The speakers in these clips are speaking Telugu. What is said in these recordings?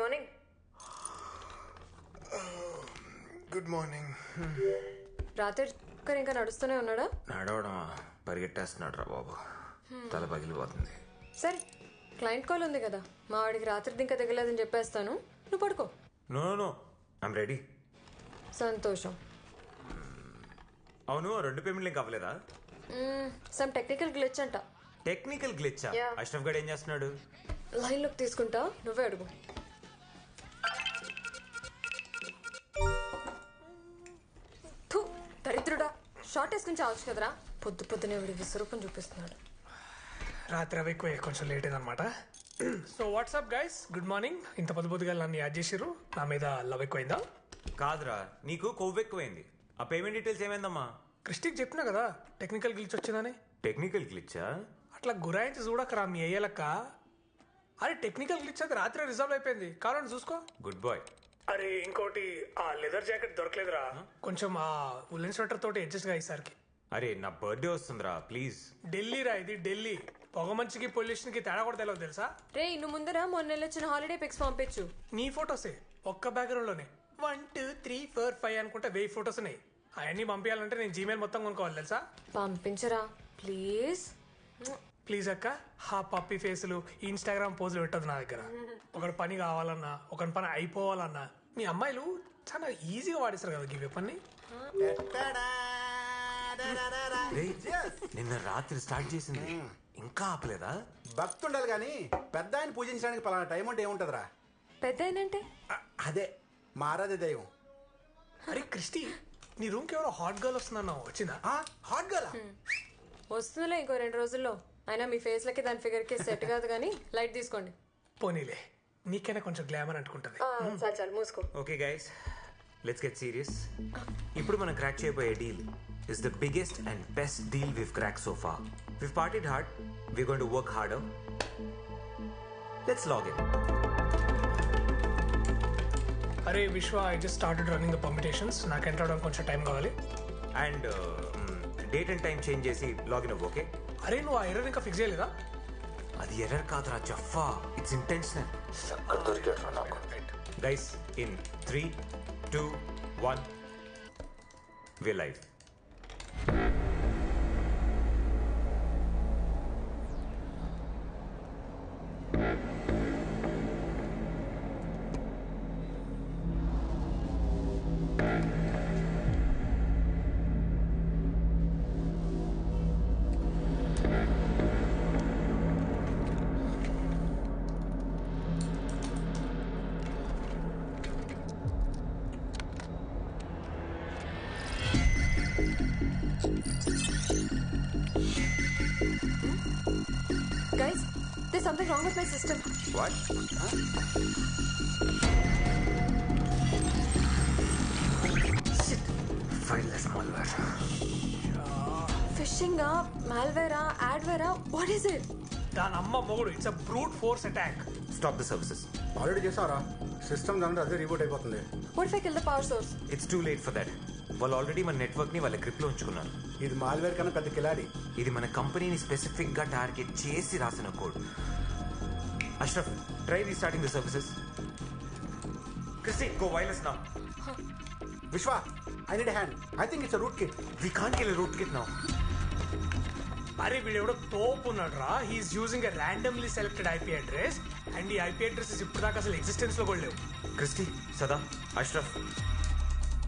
మార్నింగ్. Good morning. రాత్రి ఒక్కరు ఇంకా నడుస్తూనే ఉన్నాడా? నడవడమా, పరిగెట్టేస్తున్నాడు రా బాబు. తల పగిలిపోతుంది. సరే, క్లయింట్ కాల్ ఉంది కదా, మా వాడికి రాత్రి ఇంకా తగ్గలేదని చెప్పేస్తాను, నువ్వు పడుకో. No no, I'm ready. సంతోషం. అవును, 2 పేమెంట్లు ఇంకా అవ్వలేదా? సమ్ టెక్నికల్ గ్లిచ్ అంట. Technical glitch? Yeah. అష్రఫ్ గడ్ ఏం చేస్తున్నాడు? లైన్లోకి తీసుకుంటా, నువ్వే అడుగు. థు, దరిద్రుడా, షార్ట్ వేసుకుని చావచ్చు కదరా. పొద్దునే వీడి విశ్వరూపం చూపిస్తున్నాడు. రాత్రి అవి ఎక్కువ, కొంచెం లేట్ అయిందనమాట. So WhatsApp guys, good morning. ఇంత పొద్దుగా నన్ను యాడ్ చేసిర్రు, నా మీద లవ్ ఎక్కువైందా? కాదురా, నీకు కొవ్వు ఎక్కువైంది. ఆ పేమెంట్ డీటెయిల్స్ ఏమైందమ్మా? క్రిస్టిక్ చెప్పినా కదా టెక్నికల్ గ్లిచ్ వచ్చిందని. టెక్నికల్ గ్లిచ్చా? అట్లా గురాయించి చూడకరా మీ అయ్యేలక్క. అరే టెక్నికల్ గ్లిచ్ అది రాత్రి రిజాల్వ్ అయిపోయింది, కావాలని చూసుకో. Good boy. అరే ఇంకోటి, ఆ లెదర్ జాకెట్ దొరకలేదురా, కొంచెం ఆ ఉల్లెన్ స్వెటర్ తోటి అడ్జస్ట్ గా ఈసారికి. అరే నా బర్త్డే వస్తుందిరా, ప్లీజ్. ఢిల్లీ రా ఇది, ఢిల్లీ. పొగ మంచికి పొల్యూషన్ కి తేడా కూడా తెలియదు తెలుసా? రే, నువ్వు ముందర మొన్న వచ్చిన హాలిడే పిక్స్ పంపించు. నీ ఫొటోసే ఒక్క బ్యాక్గ్రౌండ్ లోనే 1 2 3 4 5 అనుకుంటే 1000 ఫొటోస్ ఉన్నాయి. అవన్నీ పంపించాలంటే నేను జీమెయిల్ మొత్తం కొనుక్కోవాలి తెలుసా? పంపించరా ప్లీజ్. ప్లీజ్ అక్క, హా పప్పి ఫేసులు ఇన్స్టాగ్రామ్ పోజులు పెట్టదు నా దగ్గర. ఒకటి పని కావాలన్నా, ఒకటి పని అయిపోవాలన్నా మీ అమ్మాయిలు చాలా ఈజీగా వాడిస్తారు కదా గివ్ పని. నిన్న రాత్రి స్టార్ట్ చేసింది, ఇంకా ఆపలేదా? భక్తి ఉండాలి కానీ పెద్ద ఆయన పూజించడానికి పలానా టైం అంటే ఏముంటదిరా? పెద్ద ఏంటంటే అదే మారాదే దైవం. అరే క్రిస్టి, నీ రూమ్ కి ఎవరో హాట్ గర్ల్ వస్తుందన్నావు, వచ్చిందా? హాట్ గర్ల్ వస్తుందిలే ఇంకో 2 రోజుల్లో. అయినా మీ ఫేస్ లకి దాని ఫిగర్ కి సెట్ కాదు కానీ లైట్ తీసుకోండి. పోనీలే, నీకైనా కొంచెం గ్లామర్ అంటుకుంటది. చాలు మూసుకో. Okay guys, let's get serious. ఇప్పుడు మనం క్రాక్ చేయబోయే deal is the biggest and best deal we've crack so far. We've partied hard, we are going to work harder. Let's log in. అరే Vishwa, I just started running the competitions. నాకు ఎంటర్ అవడానికి కొంచెం టైం కావాలి. And date and time change చేసి లాగిన్ అవ్వు, ఓకే? అరే నువ్వు ఆ ఎర్రర్ ఇంకా ఫిక్స్ చేయలేదా? అది ఎర్రర్ కాదురా జఫా, it's intentional. Guys, in 3 2 1 we're live. Guys, there's something wrong with my system. What? Shit. Fileless malware. Phishing, malware, adware, what is it? దాని అమ్మ మొగుడు, it's a brute force attack. Stop the services. Already చేసావరా? సిస్టమ్ దాంట్లో అదే రీబూట్ అయిపోతుంది. What if I kill the power source? It's too late for that. వాళ్ళు ఆల్రెడీ మన నెట్వర్క్ ని వాళ్ళ గ్రిప్ లో ఉంచుకున్నారు. ఇది మాల్వేర్ కన్నా పెద్ద కిలాడి. ఇది మన కంపెనీని స్పెసిఫిక్ గా టార్గెట్ చేసి రాసిన code. Ashraf, try restarting the services. Christy, go wireless now. Vishwa, I need hand. I think it's root kit. We can't kill root kit now. అరే వీడెవడో తోపు ఉన్నాడు రా. He is using a randomly selected IP address and ఈ ఐపీ అడ్రసెస్ ఇప్పుడు దాకా అసలు ఎగ్జిస్టెన్స్ లో కూడా లేవు. Christy, Sada, Ashraf,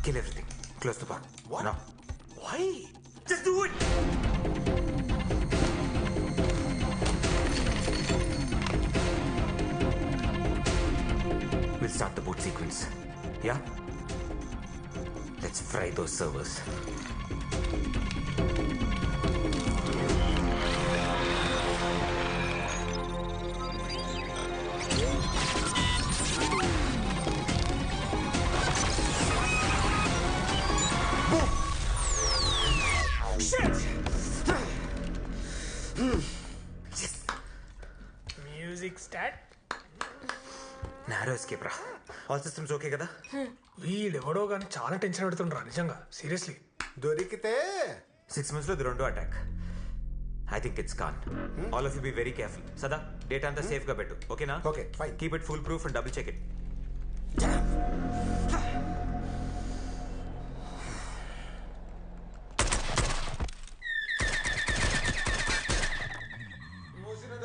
kill everything. Close the bar. What? Now. Why? Just do it! We'll start the boot sequence. Yeah? Let's fry those servers. Music start. Narrow escape రా. ఆల్ సిస్టమ్స్ ఓకే కదా? వీడెవడో కానీ చాలా టెన్షన్ పెడుతుండ్రా నిజంగా, సీరియస్లీ. దొరికితే 6 months లో ఇది రెండో attack. I think it's con. All of you be very careful. సదా, డేటా అంతా సేఫ్ గా పెట్టు, ఓకేనా? Okay, fine. Keep it full proof and double check it.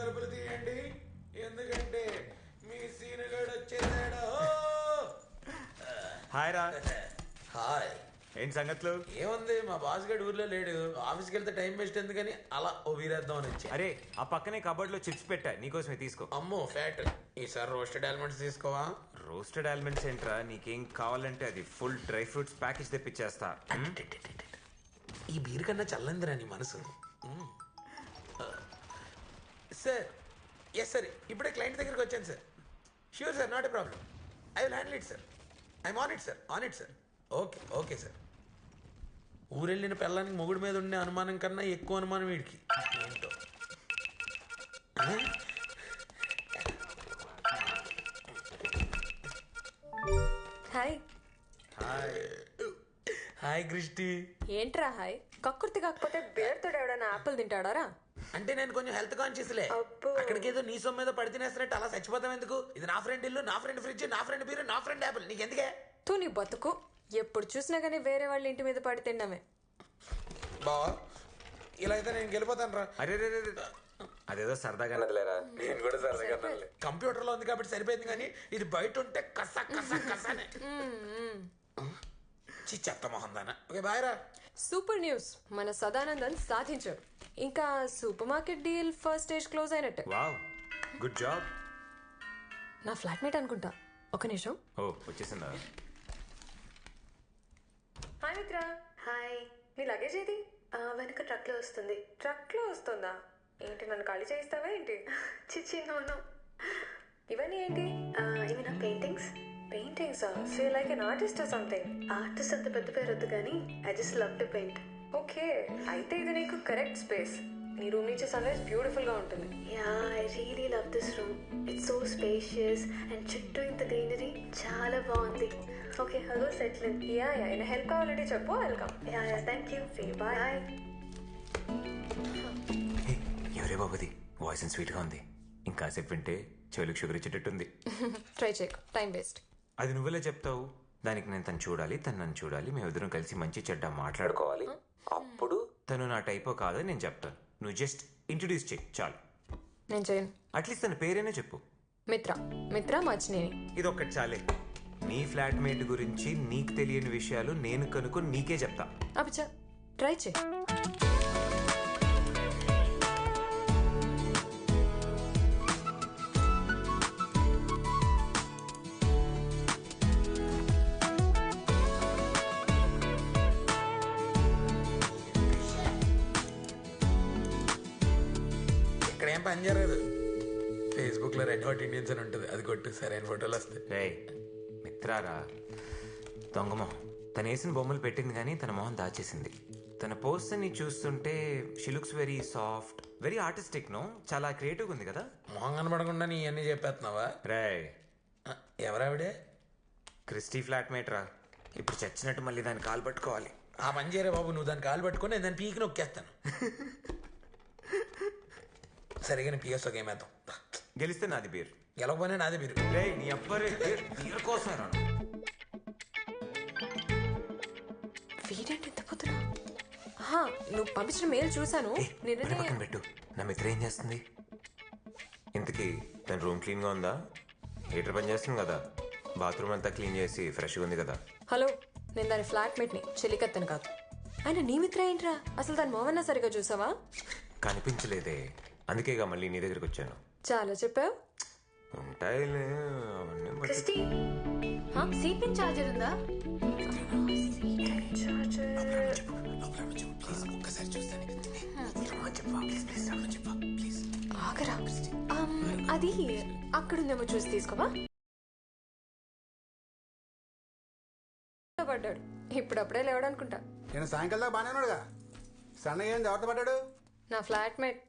తలుపులు తీయండి, ఎందుకంటే మీ సీనుగాడు వచ్చేసాడు. హాయ్ రా. హాయ్. ఏంటి సంగతులు? ఏముంది, మా బాస్ గడు ఊర్లో లేడు, ఆఫీస్కి వెళ్తే టైం వేస్ట్ ఎందుకని అలా ఓ వీరేద్దాం అని వచ్చా. అరే ఆ పక్కనే కబోర్డ్ లో చిప్స్ పెట్టా, నీకోసమే తీసుకో. అమ్మో ఫ్యాట్. ఈసారి రోస్టెడ్ ఆల్మండ్స్ తీసుకోవా? రోస్టెడ్ ఆల్మండ్స్ ఏంట్రా, నీకేం కావాలంటే అది ఫుల్ డ్రై ఫ్రూట్స్ ప్యాకేజ్ తెప్పించేస్తా. ఈ బీర్ కన్నా చల్లందిరా నీ మనసు. సార్, ఎస్ సార్, ఇప్పుడే క్లయింట్ దగ్గరికి వచ్చాను sir. Sure sir, not a problem. I will handle it sir. I'm on it sir, on it sir. Okay okay sir. ఊరెళ్ళిన పిల్లానికి మొగుడు మీద ఉండే అనుమానం కన్నా ఎక్కువ అనుమానం వీడికి. ఏంటో. హాయ్. Hi Christy. ఏంట్రా హాయ్? కక్కుర్తి కాకపోతే బేర్తో ఎవడన్నా యాపిల్ తింటాడారా? అంటే నేను కొంచెం హెల్త్ కాన్షియస్లే. అబ్బో. అక్కడికి ఏదో నీ సొమ్ము మీద పడి తినేస్తున్నట్టు అలా చచ్చిపోతాం ఎందుకు? ఇది నా ఫ్రెండ్ ఇల్లు, నా ఫ్రెండ్ ఫ్రిడ్జ్, నా ఫ్రెండ్ బీరు, నా ఫ్రెండ్ యాపిల్. నీకెందుకే? తూ నీ బతుకు. ఎప్పుడు చూసినా కానీ వేరే వాళ్ళ ఇంటి మీద పడి తిన్నామే. బావా, ఇలా అయితే నేను గెలిపోతాను రా. అరే రే రే రే. అదేదో సరదాగా నదిలేరా. నేను కూడా సరదాగా కంప్యూటర్ లో ఉంది కాబట్టి సరిపోయింది, కానీ ఇది బయట ఉంటే కస కస కసనే. చెత్త మొహం దానా. ఓకే బాయ్ రా. సూపర్ న్యూస్, మన సదానందన్ సాధించాడు. ఇంకా supermarket deal first stage close అయినట్టే. Wow, good job. నా ఫ్లాట్మేట్ అనుకుంటా. ఒక నిమిషం. ఓ వచ్చేసిందా? హాయ్ మిత్ర. హాయ్. నీ లగేజ్ ఏది? వెనక ట్రక్లో వస్తుంది. ట్రక్ లో వస్తుందా? ఏంటి, నన్ను ఖాళీ చేయిస్తావా ఏంటి? చిచ్చి నోను. ఇవన్నీ ఏంటి? ఇవి నా paintings. Paintings. So like an artist or something. Artist అంత పెద్ద పేరు వద్దు కానీ I just love to paint. Okay, అయితే ఇది నీకు కరెక్ట్ స్పేస్. నీ రూమ్ నుంచి సన్ రైజ్ బ్యూటిఫుల్ గా ఉంటుంది. Yeah, I really love this room. It's so spacious and చుట్టూ ఇంత గ్రీనరీ చాలా బాగుంది. Okay, hello settle in. Yeah yeah, ఏమైనా హెల్ప్ కావాలంటే చెప్పు, welcome. Yeah yeah, thank you. Bye. ఎవరే బాబుది? వాయిస్ అండ్ స్వీట్ గా ఉంది. ఇంకాసేపు వింటే చెవులకు షుగర్ ఇచ్చేటట్టుంది. ట్రై చేయకు, టైం వేస్ట్. అది నువ్వెలా చెప్తావు? దానికి నేను తను చూడాలి, తను నన్ను చూడాలి, మేమిద్దరం కలిసి మంచి చెడ్డ మాట్లాడుకోవాలి. అప్పుడు తను నా టైపో కాదని నేను చెప్తాను. నువ్వు జస్ట్ ఇంట్రడ్యూస్ చేయి చాలు. నేను చేయను. అట్లీస్ట్ తన పేరేనే చెప్పు. మిత్ర. మిత్ర మచ్చినేని. ఇది ఒక్కటి చాలే. నీ ఫ్లాట్మేట్ గురించి నీకు తెలియని విషయాలు నేను కనుక్కొని నీకే చెప్తా. అబ్బా, ట్రై చేయి. ఇక్కడ ఏం పని జరగదు. ఫేస్బుక్ లో రెడ్ హాట్ ఇండియన్స్ అని ఉంటుంది, అది కొట్టు, సరైన ఫోటోలు వస్తాయి. రే మిత్రారా, దొంగమొహం. తను వేసిన బొమ్మలు పెట్టింది కానీ తన మొహం దాచేసింది. తన పోస్ట్ ని చూస్తుంటే she looks very soft, very artistic. No, చాలా క్రియేటివ్ ఉంది కదా. మొహం కనబడకుండా నీ అన్ని చెప్పేస్తున్నావా? రే, ఎవరావిడే? క్రిస్టీ ఫ్లాట్మేట్ రా. ఇప్పుడు చచ్చినట్టు మళ్ళీ దాన్ని కాలు పట్టుకోవాలి. ఆ పని చేయరే బాబు, నువ్వు దాన్ని కాలు పట్టుకొని నేను దాన్ని పీకి నొక్కేస్తాను. సరిగా నేను పిఎస్ ఒక ఏమేద్దాం. గెలిస్తే నాది బీర్, గెలవకపోయినా నాదే మీరు. రే నీ అబ్బరే బీర్ కోసం రా. వీడేంటి ఎంత పొద్దున? నువ్వు పంపించిన మెయిల్ చూసాను. పని పక్కన పెట్టు. నా మిత్ర ఏం చేస్తుంది ఇంతకీ? తన రూమ్ క్లీన్ గా ఉందా? హీటర్ పని చేస్తుంది కదా, బాత్రూమ్ అంతా క్లీన్ చేసి ఫ్రెష్గా ఉంది కదా. హలో, నేను దాని ఫ్లాట్మేట్ని, చెలికత్తను కాదు. ఆయన నీ మిత్ర ఏంట్రా? అసలు దాని మొహన్నా సరిగా చూసావా? కనిపించలేదే, అందుకేగా మళ్ళీ నీ దగ్గరికి వచ్చాను. చాలా చెప్పావు. ఉంటాయిలే అవన్నీ. క్రిస్టీ, సీట్ పిన్ చార్జర్ ఉందా? ఆగరా, అది అక్కడుందేమో చూసి తీసుకోవా. పడ్డాడు, ఇప్పుడప్పుడే లేవడనుకుంటా. నేను సాయంకాలం దాకా బాగానే ఉన్నాడుగా. సన్నగా ఏంది, ఎవరితో పడ్డాడు? నా ఫ్లాట్మేట్.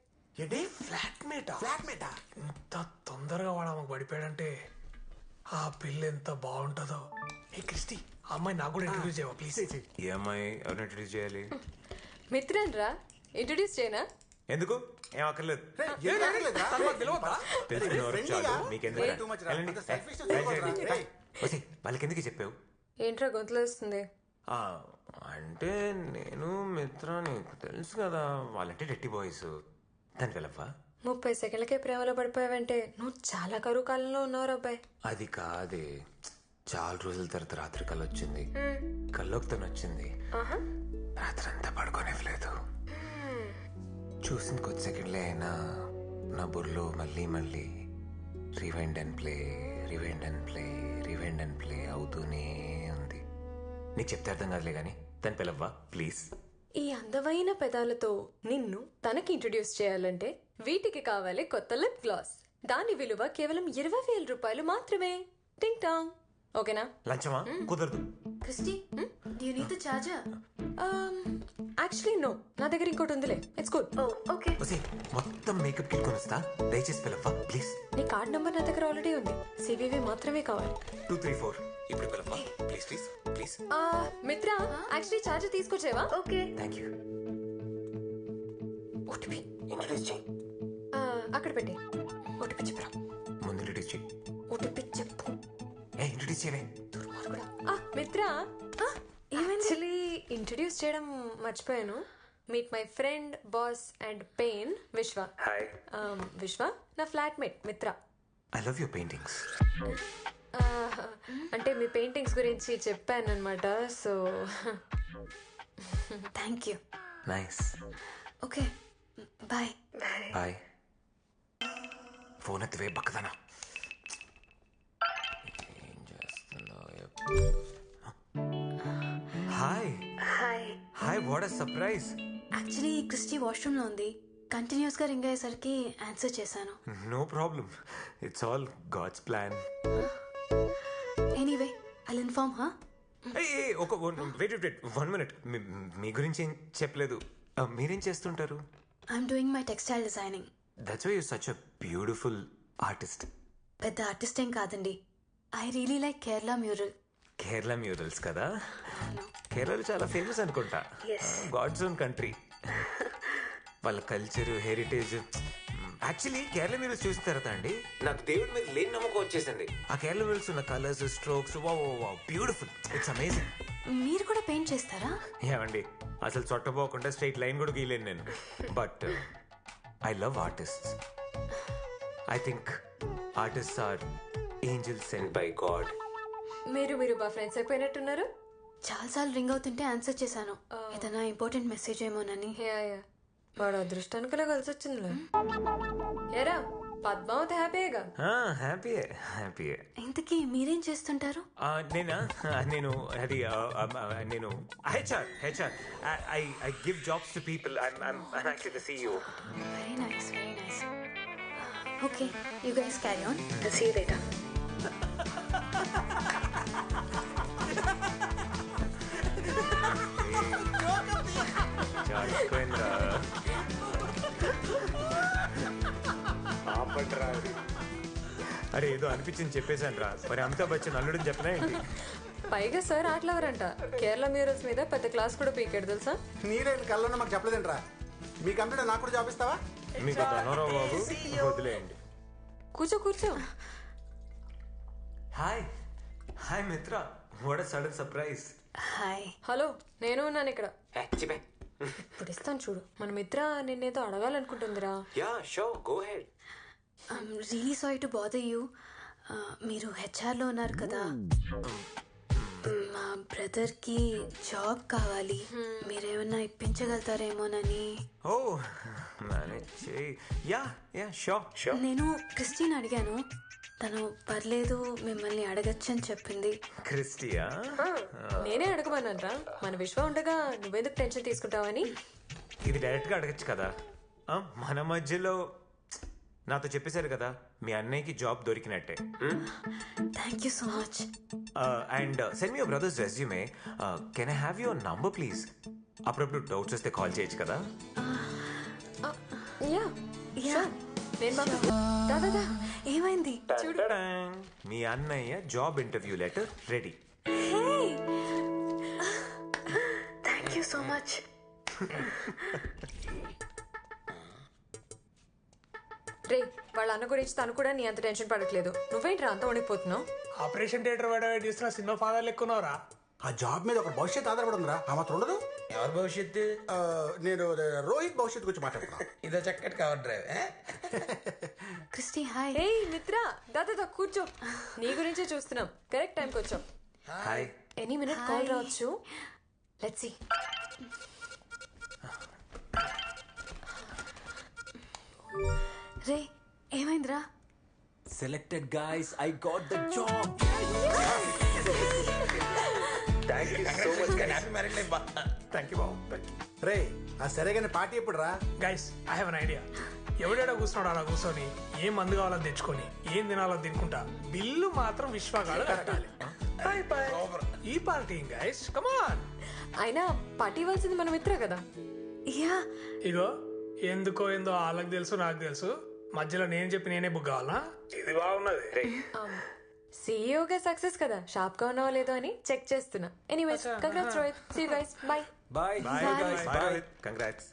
ఏంటి ఫ్లాట్మేటా? ఫ్లాట్మేటా? ఇంత తొందరగా వాడు ఆమెకు పడిపోయాడంటే ఆ పిల్ల ఎంత బాగుంటుందో. ఏ క్రిస్టీ, ఆ అమ్మాయి నాకు కూడా ఇంట్రడ్యూస్ చేయవా ప్లీజ్? ఈ అమ్మాయి ఎవరిని ఇంట్రడ్యూస్ చేయాలి? మిత్రన్ రా, ఇంట్రడ్యూస్ చేయనా? ఎందుకు? ఏం అక్కర్లేదు. తెలిసిన వరకు చాలు. మీకెందుకు? వెళ్ళండి. వచ్చి వాళ్ళకి ఎందుకు చెప్పావు? ఏంట్రా గొంతులో వస్తుంది? అంటే నేను మిత్ర, నీకు తెలుసు కదా, వాళ్ళంటే డెట్టి బాయ్స్. దానికి వెళ్ళవా? 30 సెకండ్లకే ప్రేమలో పడిపోయావంటే నువ్వు చాలా కరువు కాలంలో ఉన్నావు అబ్బాయి. అది కాదే, చాలా రోజుల తర్వాత రాత్రి కళ్ళు వచ్చింది. కల్లోకి తను వచ్చింది. రాత్రి అంతా పడుకోనివ్వలేదు. చూసింది కొద్ది సెకండ్లే అయినా నా బుర్రలో మళ్ళీ మళ్ళీ rewind and play rewind and play rewind and play అవుతూనే ఉంది. నీకు చెప్తే అర్థం కాదులే కానీ తను పిలవ్వా ప్లీజ్. ఈ అందమైన పెదాలతో నిన్ను తనకి ఇంట్రడ్యూస్ చేయాలంటే వీటికి కావాలి కొత్త లిప్ గ్లాస్. దాని విలువ కేవలం 20,000 రూపాయలు మాత్రమే. టింగ్ టాంగ్. ఓకేనా? లంచమా? కుదరదు. Christy, do you need the charger? Actually no, నా దగ్గర ఇంకోటి ఉందిలే. It's good. Oh, okay. మొత్తం మేకప్ కిట్ కొనిస్తా, దయచేసి పిలవ్వా ప్లీజ్. నీ కార్డ్ నంబర్ నా దగ్గర ఆల్రెడీ ఉంది. సివివి మాత్రమే కావాలి. 234 ఇప్పుడు పిలవ్వా please please please. Mitra, actually charger తీసుకొచ్చేవా? Okay. Thank you. OTP introduce చేయి. అక్కడ పెట్టే. ఓటీపీ చెప్పరా? ముందు ఇంట్రడ్యూస్ చేయి. ఓటీపీ చెప్పు. ఇంట్రడ్యూస్ చేయవే. మిత్ర, యాక్చువల్లీ ఇంట్రడ్యూస్ చేయడం మర్చిపోయాను. Meet my friend, boss and pain, Vishwa. Hi. Vishwa నా flatmate Mitra. I love your paintings. అంటే మీ పెయింటింగ్స్ గురించి చెప్పాను అనమాట. So Thank you. Nice. Okay. Bye. Bye. Phone ఎత్తివే బక్కదనా. ఏం చేస్తున్నావు? Hi. Hi. Hi, what a surprise. Actually, Christy washroom లో ఉంది. కంటిన్యూస్ గా రింగ్ అయ్యేసరికి ఆన్సర్ చేశాను. No problem, it's all God's plan. Anyway, I'll inform her. ఒక వెయిట్ 1 minute. మీ గురించి ఏం చెప్పలేదు. మీరేం చేస్తుంటారు? I'm doing my textile designing. That's why you such a beautiful artist. పెద్ద ఆర్టిస్ట్ ఏం కాదండి. I really like Kerala mural. Kerala murals కదా? కేరళలో చాలా ఫేమస్ అనుకుంటా. God's own country. వాళ్ళ culture, heritage. Actually Kerala murals చూసిన తర్వాత అండి నాకు దేవుడి మీద లేని నమ్మకం వచ్చేసింది. ఆ కేరళ మ్యూరల్స్ ఉన్న colours, strokes, beautiful. It's amazing. మీరు కూడా పెయింట్ చేస్తారా? ఏమండి, అసలు చొట్టపోకుండా స్ట్రైట్ లైన్ కూడా గీయలేను నేను. But I love artists. I think artists are angels sent by God. మీరు బా ఫ్రెండ్స్ అయిపోయినట్టున్నారు. చాలాసార్లు రింగ్ అవుతుంటే ఆన్సర్ చేశాను. ఏదైనా ఇంపార్టెంట్ మెసేజ్ ఏమోనని. యా వాడు అదృష్టానికిలా కలిసి వచ్చిందిలే. ఏరా పద్మావతి హ్యాపీగా? హ్యాపీయే హ్యాపీయే. ఇంతకీ మీరేం చేస్తుంటారు? నేను అది నేను HR. I give jobs to people. I'm actually the CEO. Very nice. Okay, you guys carry on. I'll see you later. అరే ఏదో అనిపించింది చెప్పేశాను రా. మరి అమితాబ్ బచ్చన్ అల్లుడని చెప్పలే ఏంటి? పైగా సార్ ఆటలవరంట. కేరళ మ్యూరల్స్ మీద పెద్ద క్లాస్ కూడా పీకాడు తెలుసా? నీరేం కళ్ళలో మాకు చెప్పలేదంట్రా. మీ కంప్యూటర్ నాకు కూడా జాబ్ ఇస్తావా? మీకు ధనోరావు బాబు వదిలేయండి. కూర్చో. Hi Mitra, what a sudden surprise. Hi. Hello, నేను ఉన్నాను ఇక్కడ. ఇప్పుడు ఇస్తాను చూడు. మన మిత్ర నిన్నేదో అడగాలనుకుంటుందిరా. Yeah sure, go ahead. I'm really sorry to bother you. మీరు హెచ్ఆర్లో ఉన్నారు కదా. మా బ్రదర్కి జాబ్ కావాలి. మీరేమన్నా ఇప్పించగలుగుతారేమోనని. ఓ మేనేజ్ చేయి. Yeah sure. నేను క్రిస్టిన్ అడిగాను. తను పర్లేదు మిమ్మల్ని అడగచ్చని చెప్పింది. క్రిస్టియా? నేనే అడగమన్నానరా. మన విశ్వ ఉండగా నువ్వెందుకు టెన్షన్ తీసుకుంటావని. ఇది డైరెక్ట్గా అడగచ్చు కదా. మన మధ్యలో నాతో చెప్పేశారు కదా మీ అన్నయ్యకి జాబ్ దొరికినట్టే. Thank you so much. And send me your brother's resume. Can I have your number please? అప్పుడప్పుడు డౌట్స్ వస్తే కాల్ చేయొచ్చు కదా. యా నేను ఏమైంది? మీ అన్నయ్య job interview letter ready. Thank you so much. రే, వాళ్ళ అన్న గురించి తను కూడా నీ అంత టెన్షన్ పడట్లేదు. నువ్వేంట్రా అంత వణిపోతున్నావు? ఆపరేషన్ థియేటర్ వాడు చేస్తున్న సినిమా ఫాదర్ లెక్కున్నారా? ఆ జాబ్ మీద ఒక భవిష్యత్తు ఆధారపడి ఉందిరా. ఆ మాత్రం ఉండదు. ఎవరి భవిష్యత్తు? నేను రోహిత్ భవిష్యత్తు గురించి మాట్లాడుతున్నా. ఇదో చక్కటి cover drive. Christy hi. Hey Mitra, దాదా కూర్చో. నీ గురించే చూస్తున్నాం. కరెక్ట్ టైంకి వచ్చాం. హాయ్. ఎనీ మినిట్ కాల్ రావచ్చు. Let's see. రే ఏమైందిరా? Selected guys, I got the job. Thank you so much. Happy marriage life బా. థ్యాంక్ యూ బాబు. రే ఆ సరే కానీ పార్టీ ఎప్పుడు రా? Guys I have an idea. ఎవడేడా కూర్చున్నాడు అలా కూర్చొని ఏం మందు కావాలో తెచ్చుకొని ఏం తినాలో తినుకుంటా బిల్లు మాత్రం విశ్వగాడు కట్టాలి. Bye bye. ఈ పార్టీ గైస్ కమాన్. అయినా పార్టీ ఇవ్వాల్సింది మన మిత్ర కదా. యా ఇగో ఎందుకో ఏందో వాళ్ళకి తెలుసు నాకు తెలుసు, మధ్యలో నేను చెప్పి నేనే బుక్ కావాలా? ఇది బాగున్నది. సీఈఓగా సక్సెస్ కదా, షాప్ గా ఉన్నావో లేదో అని చెక్ చేస్తున్నా. Anyways congrats Rohit. See you guys. Bye. Bye. Bye guys. Bye. Congrats.